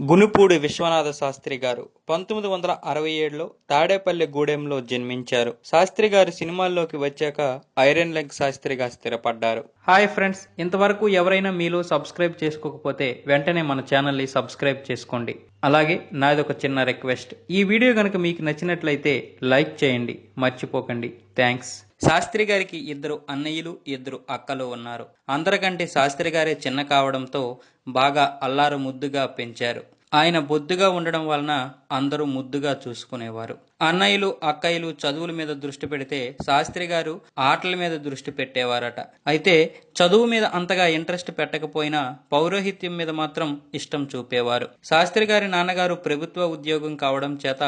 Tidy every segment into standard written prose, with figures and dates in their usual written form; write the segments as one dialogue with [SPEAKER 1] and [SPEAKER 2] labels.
[SPEAKER 1] గునుపూడి విశ్వనాథ శాస్త్రి గారు 1967లో తాడేపల్లి గూడెంలో జన్మించారు. శాస్త్రి గారు సినిమాల్లోకి వచ్చాక ఐరన్ లెగ్ శాస్త్రిగా స్థిరపడ్డారు. హాయ్ ఫ్రెండ్స్, ఇంతవరకు ఎవరైనా మీలో సబ్స్క్రైబ్ చేసుకోకపోతే వెంటనే మన ఛానల్ని సబ్స్క్రైబ్ చేసుకోండి. అలాగే నాదొక చిన్న రిక్వెస్ట్, ఈ వీడియో కనుక మీకు నచ్చినట్లయితే లైక్ చేయండి, మర్చిపోకండి. థ్యాంక్స్. శాస్త్రి గారికి ఇద్దరు అన్నయ్యలు, ఇద్దరు అక్కలు ఉన్నారు. అందరికంటే శాస్త్రి గారే చిన్న కావడంతో బాగా అల్లారు ముద్దుగా పెంచారు. ఆయన బొద్దుగా ఉండడం వలన అందరూ ముద్దుగా చూసుకునేవారు. అన్నయ్యలు, అక్కయ్యలు చదువుల మీద దృష్టి పెడితే శాస్త్రి గారు ఆటల మీద దృష్టి పెట్టేవారట. అయితే చదువు మీద అంతగా ఇంట్రెస్ట్ పెట్టకపోయినా పౌరోహిత్యం మీద మాత్రం ఇష్టం చూపేవారు. శాస్త్రి గారి నాన్నగారు ప్రభుత్వ ఉద్యోగం కావడం చేత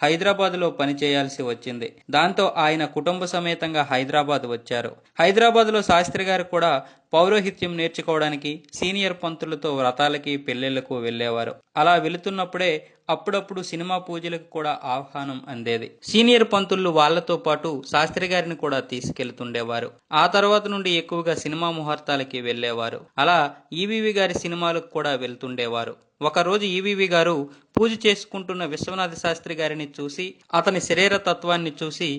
[SPEAKER 1] హైదరాబాద్లో పనిచేయాల్సి వచ్చింది. దాంతో ఆయన కుటుంబ సమేతంగా హైదరాబాద్ వచ్చారు. హైదరాబాద్లో శాస్త్రి గారు కూడా పౌరోహిత్యం నేర్చుకోవడానికి సీనియర్ పంతులతో వ్రతాలకి, పెళ్లిళ్లకు వెళ్లేవారు. అలా వెళుతున్నప్పుడే అప్పుడప్పుడు సినిమా పూజలకు కూడా ఆహ్వానం అందేది. సీనియర్ పంతులు వాళ్లతో పాటు శాస్త్రి గారిని కూడా తీసుకెళ్తుండేవారు. ఆ తర్వాత నుండి ఎక్కువగా సినిమా ముహూర్తాలకి వెళ్లేవారు. అలా ఈవీవి గారి సినిమాలకు కూడా వెళ్తుండేవారు. ఒకరోజు ఈవీవి గారు పూజ చేసుకుంటున్న విశ్వనాథ శాస్త్రి గారిని చూసి, అతని శరీర తత్వాన్ని చూసి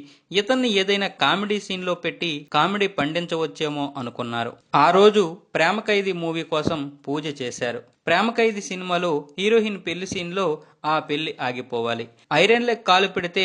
[SPEAKER 1] ఇతన్ని ఏదైనా కామెడీ సీన్ లో పెట్టి కామెడీ పండించవచ్చేమో అనుకున్నారు. ఆ రోజు ప్రేమ ఖైదీ మూవీ కోసం పూజ చేశారు. ప్రేమ ఖైదీ సినిమాలో హీరోయిన్ పెళ్లి సీన్ లో ఆ పెళ్లి ఆగిపోవాలి. ఐరన్ లెగ్ కాలు పెడితే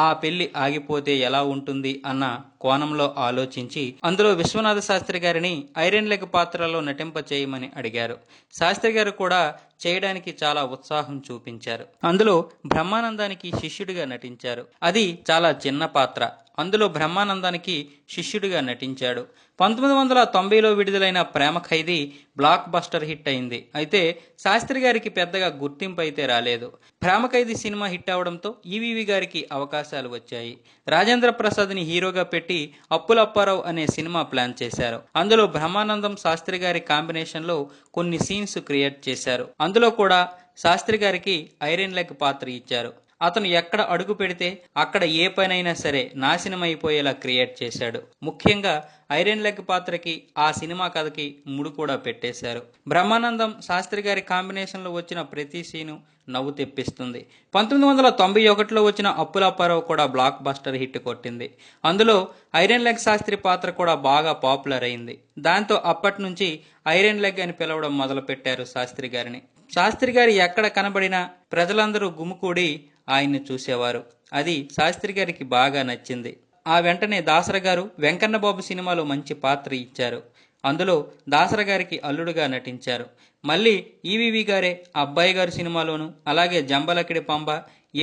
[SPEAKER 1] ఆ పెళ్లి ఆగిపోతే ఎలా ఉంటుంది అన్న కోణంలో ఆలోచించి అందులో విశ్వనాథ శాస్త్రి గారిని ఐరన్ లెగ్ పాత్రలో నటింప చేయమని అడిగారు. శాస్త్రి గారు కూడా చేయడానికి చాలా ఉత్సాహం చూపించారు. అందులో బ్రహ్మానందానికి శిష్యుడిగా నటించారు. అది చాలా చిన్న పాత్ర. అందులో బ్రహ్మానందానికి శిష్యుడిగా నటించాడు. 1990లో విడుదలైన ప్రేమ ఖైదీ బ్లాక్ బస్టర్ హిట్ అయింది. అయితే శాస్త్రి గారికి పెద్దగా గుర్తింపు అయితే రాలేదు. ప్రేమ ఖైదీ సినిమా హిట్ అవడంతో ఈవీవి గారికి అవకాశాలు వచ్చాయి. రాజేంద్ర ప్రసాద్ని హీరోగా పెట్టి అప్పుల అప్పారావు అనే సినిమా ప్లాన్ చేశారు. అందులో బ్రహ్మానందం, శాస్త్రి గారి కాంబినేషన్లో కొన్ని సీన్స్ క్రియేట్ చేశారు. అందులో కూడా శాస్త్రి గారికి ఐరన్ లెగ్ పాత్ర ఇచ్చారు. అతను ఎక్కడ అడుగు పెడితే అక్కడ ఏ పనైనా సరే నాశనం అయిపోయేలా క్రియేట్ చేశాడు. ముఖ్యంగా ఐరన్ లెగ్ పాత్రకి, ఆ సినిమా కథకి ముడి కూడా పెట్టేశారు. బ్రహ్మానందం, శాస్త్రి గారి కాంబినేషన్లో వచ్చిన ప్రతి సీను నవ్వు తెప్పిస్తుంది. 1991లో వచ్చిన అప్పుల అప్పారావు కూడా బ్లాక్ బస్టర్ హిట్ కొట్టింది. అందులో ఐరన్ లెగ్ శాస్త్రి పాత్ర కూడా బాగా పాపులర్ అయింది. దాంతో అప్పటి నుంచి ఐరన్ లెగ్ అని పిలవడం మొదలు పెట్టారు శాస్త్రి గారిని. శాస్త్రి గారు ఎక్కడ కనబడినా ప్రజలందరూ గుమికూడి ఆయన్ని చూసేవారు. అది శాస్త్రి గారికి బాగా నచ్చింది. ఆ వెంటనే దాసర గారు వెంకన్నబాబు సినిమాలో మంచి పాత్ర ఇచ్చారు. అందులో దాసర గారికి అల్లుడుగా నటించారు. మళ్ళీ ఈవీవి గారే అబ్బాయి గారు సినిమాలోను, అలాగే జంబలకిడి పంబ,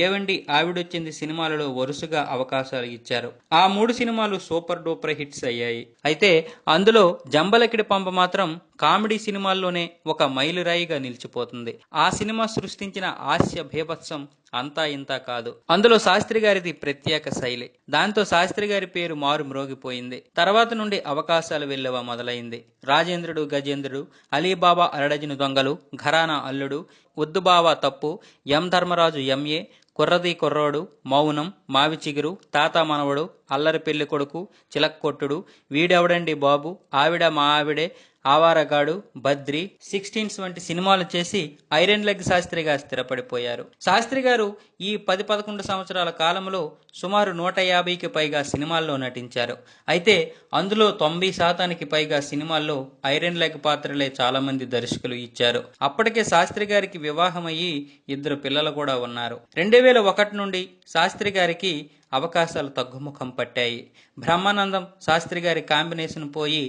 [SPEAKER 1] ఏవండి ఆవిడొచ్చింది సినిమాలలో వరుసగా అవకాశాలు ఇచ్చారు. ఆ 3 సినిమాలు సూపర్ డూపర్ హిట్స్ అయ్యాయి. అయితే అందులో జంబలకిడి పంబ మాత్రం కామెడీ సినిమాల్లోనే ఒక మైలురాయిగా నిలిచిపోతుంది. ఆ సినిమా సృష్టించిన హాస్య భీభత్సం అంతా ఇంతా కాదు. అందులో శాస్త్రి గారిది ప్రత్యేక శైలి. దాంతో శాస్త్రి గారి పేరు మారు మ్రోగిపోయింది. తర్వాత నుండి అవకాశాలు వెళ్ళవ మొదలైంది. రాజేంద్రుడు, గజేంద్రుడు, అలీబాబా అరడజను దొంగలు, ఘరానా అల్లుడు, ఉద్దుబావా తప్పు, ఎం ధర్మరాజు ఎంఏ, కుర్రది కుర్రోడు, మౌనం, మావి చిగురు, తాత మనవడు, అల్లరి పెళ్లి కొడుకు, చిలక్కొట్టుడు, వీడెవడండి బాబు, ఆవిడ మా ఆవిడే, ఆవారగాడు, బద్రి, 16 వంటి సినిమాలు చేసి ఐరన్ లెగ్ శాస్త్రిగా స్థిరపడిపోయారు. శాస్త్రి గారు ఈ 10-11 సంవత్సరాల కాలంలో సుమారు 150కి పైగా సినిమాల్లో నటించారు. అయితే అందులో 90% పైగా సినిమాల్లో ఐరన్ లెగ్ పాత్రలే చాలా మంది దర్శకులు ఇచ్చారు. అప్పటికే శాస్త్రి గారికి వివాహం అయ్యి 2 పిల్లలు కూడా ఉన్నారు. 2001 నుండి శాస్త్రి గారికి అవకాశాలు తగ్గుముఖం పట్టాయి. బ్రహ్మానందం, శాస్త్రి గారి కాంబినేషన్ పోయి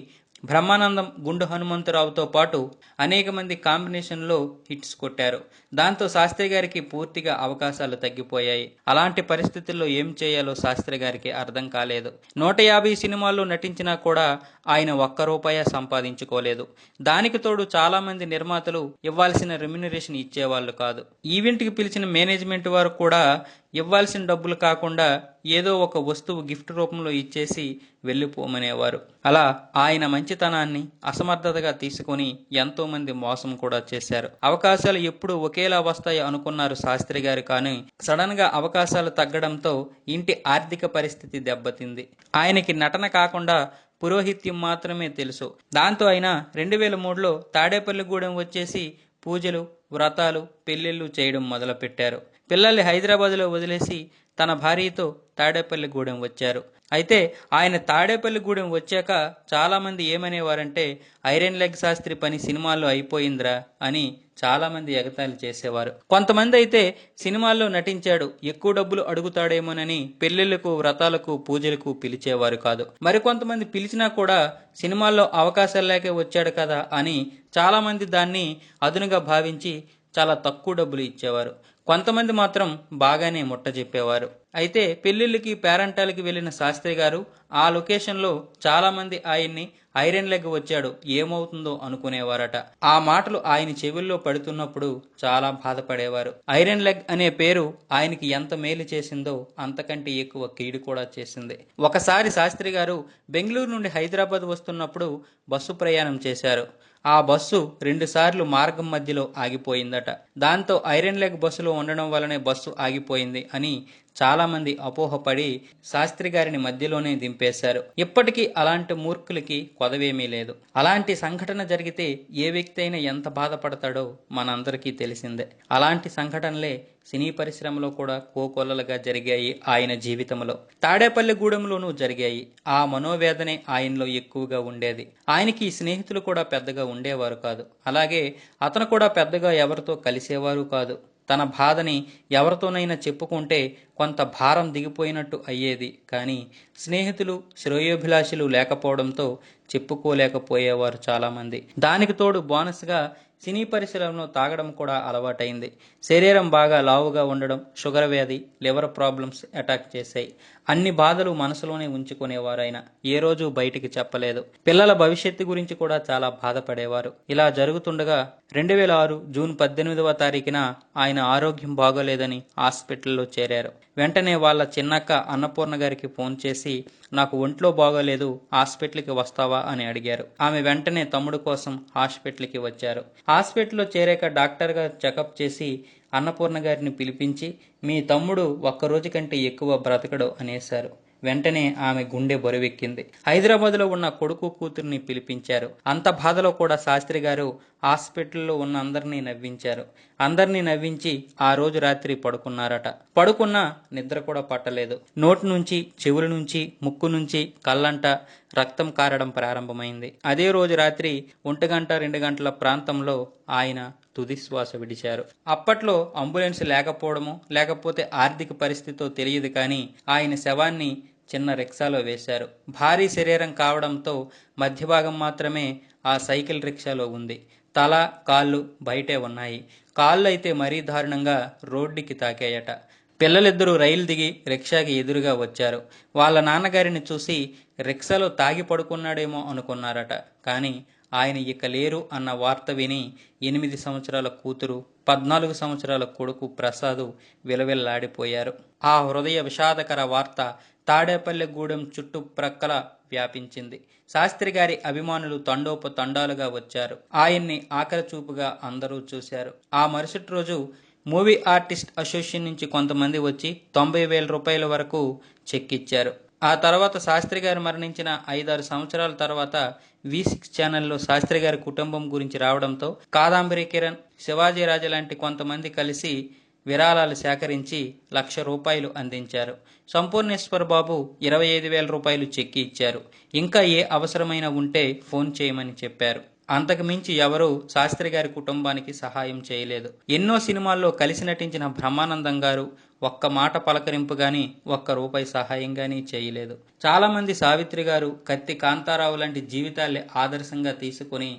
[SPEAKER 1] బ్రహ్మానందం, గుండు హనుమంతరావుతో పాటు అనేక మంది కాంబినేషన్లో హిట్స్ కొట్టారు. దాంతో శాస్త్రి గారికి పూర్తిగా అవకాశాలు తగ్గిపోయాయి. అలాంటి పరిస్థితుల్లో ఏం చేయాలో శాస్త్రి గారికి అర్థం కాలేదు. 150 సినిమాల్లో నటించినా కూడా ఆయన ₹1 సంపాదించుకోలేదు. దానికి తోడు చాలా మంది నిర్మాతలు ఇవ్వాల్సిన రెమ్యునరేషన్ ఇచ్చేవాళ్ళు కాదు. ఈవెంట్కి పిలిచిన మేనేజ్మెంట్ వారు కూడా ఇవ్వాల్సిన డబ్బులు కాకుండా ఏదో ఒక వస్తువు గిఫ్ట్ రూపంలో ఇచ్చేసి వెళ్ళిపోమనేవారు. అలా ఆయన మంచితనాన్ని అసమర్థతగా తీసుకుని ఎంతో మంది మోసం కూడా చేశారు. అవకాశాలు ఎప్పుడు ఒకేలా వస్తాయి అనుకున్నారు శాస్త్రి గారు. కానీ సడన్ గా అవకాశాలు తగ్గడంతో ఇంటి ఆర్థిక పరిస్థితి దెబ్బతింది. ఆయనకి నటన కాకుండా పురోహిత్యం మాత్రమే తెలుసు. దాంతో ఆయన 2003లో తాడేపల్లిగూడెం వచ్చేసి పూజలు, వ్రతాలు, పెళ్లిళ్లు చేయడం మొదలుపెట్టారు. పిల్లల్ని హైదరాబాద్లో వదిలేసి తన భార్యతో తాడేపల్లిగూడెం వచ్చారు. అయితే ఆయన తాడేపల్లిగూడెం వచ్చాక చాలామంది ఏమనేవారంటే, ఐరన్ లెగ్ శాస్త్రి పని సినిమాల్లో అయిపోయిందిరా అని చాలామంది ఎగతాళి చేసేవారు. కొంతమంది అయితే సినిమాల్లో నటించాడు, ఎక్కువ డబ్బులు అడుగుతాడేమోనని పెళ్లిళ్లకు, వ్రతాలకు, పూజలకు పిలిచేవారు కాదు. మరికొంతమంది పిలిచినా కూడా సినిమాల్లో అవకాశాలు లేకే వచ్చాడు కదా అని చాలామంది దాన్ని అదునుగా భావించి చాలా తక్కువ డబ్బులు ఇచ్చేవారు. కొంతమంది మాత్రం బాగానే ముట్టజెప్పేవారు. అయితే పెళ్లిళ్ళకి, పేరంటాలకి వెళ్లిన శాస్త్రి గారు ఆ లొకేషన్లో చాలామంది ఆయన్ని ఐరన్ లెగ్ వచ్చాడు, ఏమవుతుందో అనుకునేవారట. ఆ మాటలు ఆయన చెవుల్లో పడుతున్నప్పుడు చాలా బాధపడేవారు. ఐరన్ లెగ్ అనే పేరు ఆయనకి ఎంత మేలు చేసిందో అంతకంటే ఎక్కువ కీడు కూడా చేసింది. ఒకసారి శాస్త్రి గారు బెంగళూరు నుండి హైదరాబాద్ వస్తున్నప్పుడు బస్సు ప్రయాణం చేశారు. ఆ బస్సు 2 సార్లు మార్గం మధ్యలో ఆగిపోయిందట. దాంతో ఐరన్ లెగ్ బస్సులో ఉండడం వల్లనే బస్సు ఆగిపోయింది అని చాలామంది అపోహపడి శాస్త్రి గారిని మధ్యలోనే దింపేశారు. ఇప్పటికీ అలాంటి మూర్ఖులకి కొదవేమీ లేదు. అలాంటి సంఘటన జరిగితే ఏ వ్యక్తి అయినా ఎంత బాధపడతాడో మనందరికీ తెలిసిందే. అలాంటి సంఘటనలే సినీ పరిశ్రమలో కూడా కోకొల్లలుగా జరిగాయి ఆయన జీవితంలో. తాడేపల్లిగూడెంలోనూ జరిగాయి. ఆ మనోవేదనే ఆయనలో ఎక్కువగా ఉండేది. ఆయనకి స్నేహితులు కూడా పెద్దగా ఉండేవారు కాదు. అలాగే అతను కూడా పెద్దగా ఎవరితో కలిసేవారు కాదు. తన బాధని ఎవరితోనైనా చెప్పుకుంటే కొంత భారం దిగిపోయినట్టు అయ్యేది. కానీ స్నేహితులు, శ్రేయోభిలాషులు లేకపోవడంతో చెప్పుకోలేకపోయేవారు చాలామంది. దానికి తోడు బోనస్గా సినీ పరిశ్రమలో తాగడం కూడా అలవాటైంది. శరీరం బాగా లావుగా ఉండడం, షుగర్ వ్యాధి, లివర్ ప్రాబ్లమ్స్ అటాక్ చేశాయి. అన్ని బాధలు మనసులోనే ఉంచుకునేవారాయన. ఏ రోజు బయటికి చెప్పలేదు. పిల్లల భవిష్యత్తు గురించి కూడా చాలా బాధపడేవారు. ఇలా జరుగుతుండగా 2006 జూన్ 18వ తారీఖున ఆయన ఆరోగ్యం బాగోలేదని హాస్పిటల్లో చేరారు. వెంటనే వాళ్ళ చిన్నక్క అన్నపూర్ణ గారికి ఫోన్ చేసి, నాకు ఒంట్లో బాగోలేదు, హాస్పిటల్కి వస్తావా అని అడిగారు. ఆమె వెంటనే తమ్ముడు కోసం హాస్పిటల్కి వచ్చారు. హాస్పిటల్లో చేరాక డాక్టర్ గారు చెకప్ చేసి అన్నపూర్ణ గారిని పిలిపించి, మీ తమ్ముడు ఒక్కరోజు కంటే ఎక్కువ బ్రతకడు అనేశారు. వెంటనే ఆమె గుండె బరువెక్కింది. హైదరాబాద్లో ఉన్న కొడుకు, కూతుర్ని పిలిపించారు. అంత బాధలో కూడా శాస్త్రి గారు హాస్పిటల్లో ఉన్న అందరినీ నవ్వించారు. అందరినీ నవ్వించి ఆ రోజు రాత్రి పడుకున్నారట. పడుకున్నా నిద్ర కూడా పట్టలేదు. నోటి నుంచి, చెవుల నుంచి, ముక్కు నుంచి, కళ్ళంట రక్తం కారడం ప్రారంభమైంది. అదే రోజు రాత్రి 1-2 గంటల ప్రాంతంలో ఆయన తుది శ్వాస విడిచారు. అప్పట్లో అంబులెన్స్ లేకపోవడమో లేకపోతే ఆర్థిక పరిస్థితితో తెలియదు కానీ ఆయన శవాన్ని చిన్న రిక్షాలో వేశారు. భారీ శరీరం కావడంతో మధ్య భాగం మాత్రమే ఆ సైకిల్ రిక్షాలో ఉంది. తల, కాళ్ళు బయటే ఉన్నాయి. కాళ్ళు అయితే మరీ దారుణంగా రోడ్డుకి తాకాయట. పిల్లలిద్దరూ రైలు దిగి రిక్షాకి ఎదురుగా వచ్చారు. వాళ్ళ నాన్నగారిని చూసి రిక్షాలో తాగి పడుకున్నాడేమో అనుకున్నారట. కానీ ఆయన ఇక లేరు అన్న వార్త విని 8 సంవత్సరాల కూతురు, 14 సంవత్సరాల కొడుకు ప్రసాదు విలవిల్లాడిపోయారు. ఆ హృదయ విషాదకర వార్త తాడేపల్లిగూడెం చుట్టుప్రక్కల వ్యాపించింది. శాస్త్రి గారి అభిమానులు తండోపతండాలుగా వచ్చారు. ఆయన్ని ఆఖరి చూపుగా అందరూ చూశారు. ఆ మరుసటి రోజు మూవీ ఆర్టిస్ట్ అసోసియేషన్ నుంచి కొంతమంది వచ్చి 90,000 రూపాయల వరకు చెక్ ఇచ్చారు. ఆ తర్వాత శాస్త్రి గారు మరణించిన 5-6 సంవత్సరాల తర్వాత V6 ఛానల్లో శాస్త్రి గారి కుటుంబం గురించి రావడంతో కాదంబరి కిరణ్, శివాజీ రాజా లాంటి కొంతమంది కలిసి విరాళాలు సేకరించి ₹1,00,000 అందించారు. సంపూర్ణేశ్వర్ బాబు 25,000 రూపాయలు చెక్కి ఇచ్చారు. ఇంకా ఏ అవసరమైన ఉంటే ఫోన్ చేయమని చెప్పారు. అంతకు మించి ఎవరూ శాస్త్రి గారి కుటుంబానికి సహాయం చేయలేదు. ఎన్నో సినిమాల్లో కలిసి నటించిన బ్రహ్మానందం గారు ఒక్క మాట పలకరింపు గాని, ₹1 సహాయం గాని చేయలేదు. చాలా మంది సావిత్రి గారు, కత్తి కాంతారావు లాంటి జీవితాల్ని ఆదర్శంగా తీసుకుని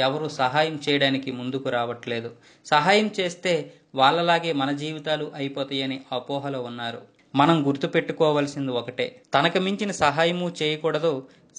[SPEAKER 1] ఎవరు సహాయం చేయడానికి ముందుకు రావట్లేదు. సహాయం చేస్తే వాళ్ళలాగే మన జీవితాలు అయిపోతాయని అపోహలో ఉన్నారు. మనం గుర్తుపెట్టుకోవాల్సింది ఒకటే, తనకు మించిన సహాయము చేయకూడదు.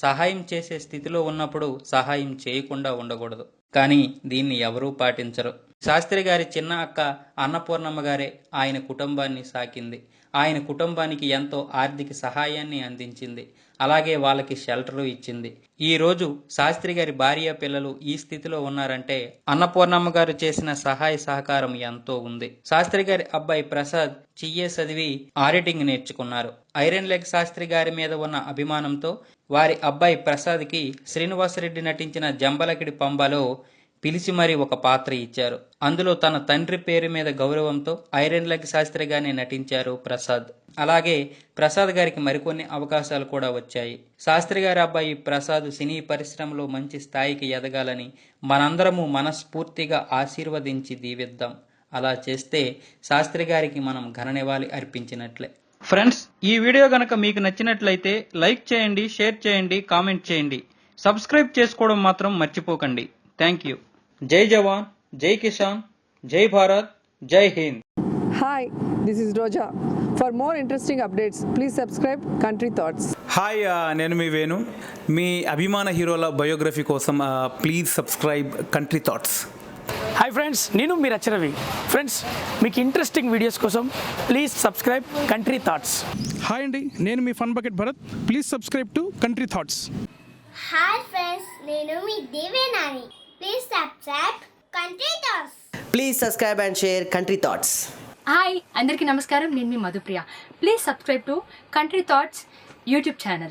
[SPEAKER 1] సహాయం చేసే స్థితిలో ఉన్నప్పుడు సహాయం చేయకుండా ఉండకూడదు. కానీ దీన్ని ఎవరూ పాటించరు. శాస్త్రి గారి చిన్న అక్క అన్నపూర్ణమ్మ గారే ఆయన కుటుంబాన్ని సాకింది. ఆయన కుటుంబానికి ఎంతో ఆర్థిక సహాయాన్ని అందించింది. అలాగే వాళ్ళకి షెల్టరు ఇచ్చింది. ఈ రోజు శాస్త్రి గారి భార్య, పిల్లలు ఈ స్థితిలో ఉన్నారంటే అన్నపూర్ణమ్మ గారు చేసిన సహాయ సహకారం ఎంతో ఉంది. శాస్త్రి గారి అబ్బాయి ప్రసాద్ CA చదివి ఆడిటింగ్ నేర్చుకున్నారు. ఐరన్ లెగ్ శాస్త్రి గారి మీద ఉన్న అభిమానంతో వారి అబ్బాయి ప్రసాద్కి శ్రీనివాసరెడ్డి నటించిన జంబలకిడి పంబలో పిలిచి మరీ ఒక పాత్ర ఇచ్చారు. అందులో తన తండ్రి పేరు మీద గౌరవంతో ఐరన్ లెగ్ శాస్త్రిగానే నటించారు ప్రసాద్. అలాగే ప్రసాద్ గారికి మరికొన్ని అవకాశాలు కూడా వచ్చాయి. శాస్త్రి గారి అబ్బాయి ప్రసాద్ సినీ పరిశ్రమలో మంచి స్థాయికి ఎదగాలని మనందరము మనస్ఫూర్తిగా ఆశీర్వదించి దీవిద్దాం. అలా చేస్తే శాస్త్రి గారికి మనం ఘన నివాళి అర్పించినట్లే. ఫ్రెండ్స్, ఈ వీడియో గనక మీకు నచ్చినట్లయితే లైక్ చేయండి, షేర్ చేయండి, కామెంట్ చేయండి. సబ్స్క్రైబ్ చేసుకోవడం మాత్రం మర్చిపోకండి. Thank you. జై జవాన్, జై కిసాన్, జై భారత్, జై Hind.
[SPEAKER 2] Hi, this is Roja. For more interesting updates, please subscribe Country Thoughts.
[SPEAKER 3] Hi నేను మీ వేణు. మీ అభిమాన హీరోల బయోగ్రఫీ కోసం please subscribe Country Thoughts.
[SPEAKER 4] Hi friends, నేను మీ రచరవి. ఫ్రెండ్స్, మీకు ఇంట్రెస్టింగ్ వీడియోస్ కోసం please subscribe Country Thoughts.
[SPEAKER 5] Hi అండి, నేను మీ Fun Bucket Bharath. Please subscribe to Country Thoughts.
[SPEAKER 6] Hi friends, నేను మీ Devenani. Please subscribe Country Talks.
[SPEAKER 7] Please subscribe and share Country Thoughts.
[SPEAKER 8] Hi అందరికీ నమస్కారం, నేను మీ Madhupriya. Please subscribe to Country Thoughts YouTube channel.